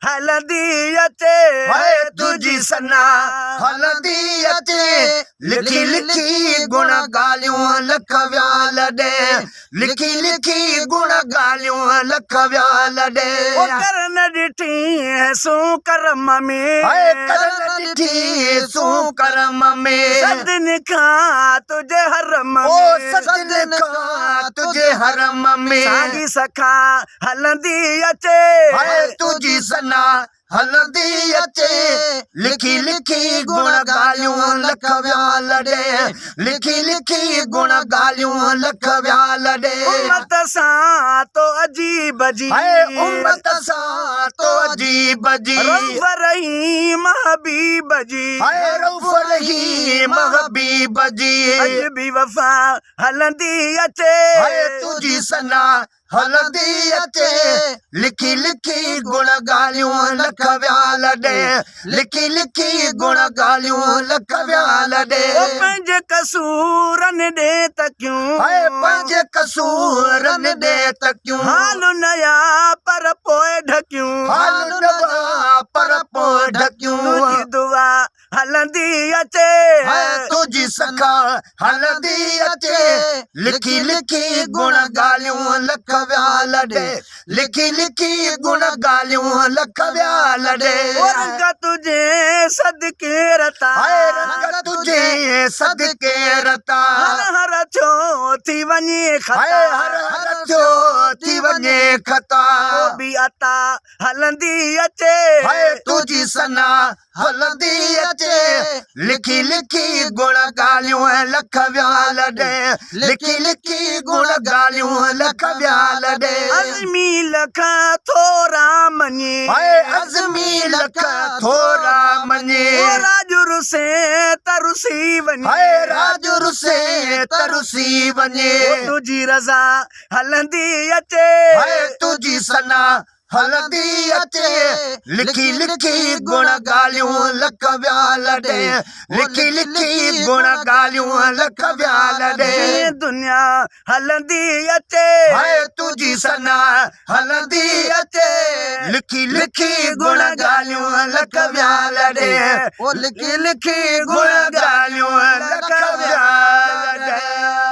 हलंदी अचे हाय तुझी सना हलंदी अचे लिखी लिखी गुण ॻाल्हियूं लख विया लॾे लिखी लिखी गुण ॻाल्हियूं लख विया लॾे ओ कर न ॾिठी सू करम में हाय करन ॾिठी सू करम में सदन खां तुझे हरम ओ में सजन खां तुझे हरम में साॻी सखा हलंदी अचे हाय तुझी सना हलंदी अचे लिखी लिखी गुण ॻाल्हियूं लख विया लॾे लिखी लिखी गुण ॻाल्हियूं लख विया लॾे उम्मत सां तो अजीब जी हाय उम्मत सां तो अजीब जी रऊफ़ रहीम हबीब जी हाय रऊफ़ रहीम हबीब जी अॼु बि वफ़ा हलंदी अचे हाय तुझी सना हलंदी अचे लिखी लिखी गुण ॻाल्हियूं लख विया लॾे लिखी लिखी गुण ॻाल्हियूं लख विया लॾे ओ पंहिंजे कसूरनि ॾे तकियूं हाय पंहिंजे कसूरनि ॾे तकियूं हाल नया पर पोइ ढकियूं हाल नवा पर पोइ ढकियूं तुंहिंजी दुआ हलंदी अचे हाय तुझी सखा हलंदी अचे लिखी लिखी गुण ॻाल्हियूं लख विया लॾे लिखी लिखी गुण ॻाल्हियूं लख विया लॾे ओ रंग तुझे सदके रता हाय रंग तुझे सदके रता हर हर थियो थी वञे हाय खता हर हर थियो थी वञे खता तो बि अता हलंदी अचे हाय तुझी सना हलंदी अचे लिखी लिखी गुण ॻाल्हियूं लख विया लॾे लिखी लिखी गुण ॻाल्हियूं लख विया लॾे अज़मी लख थोरा मञे हाय अज़मी लख थोरा मञे ओ राजू रुसे तरुसी वञे हाय राजू रुसे तरुसी वञे ओ तुझी रज़ा हलंदी अचे हाय तुझी सना हलंदी अचे लिखी लिखी गुण ॻाल्हियूं लख विया लॾे लिखी लिखी गुण ॻाल्हियूं लख विया लॾे दुनिया हलंदी अचे हाय तुझी सना हलंदी अचे लिखी लिखी गुण ॻाल्हियूं लख विया लॾे ओ लिखी लिखी गुण ॻाल्हियूं लख विया लॾे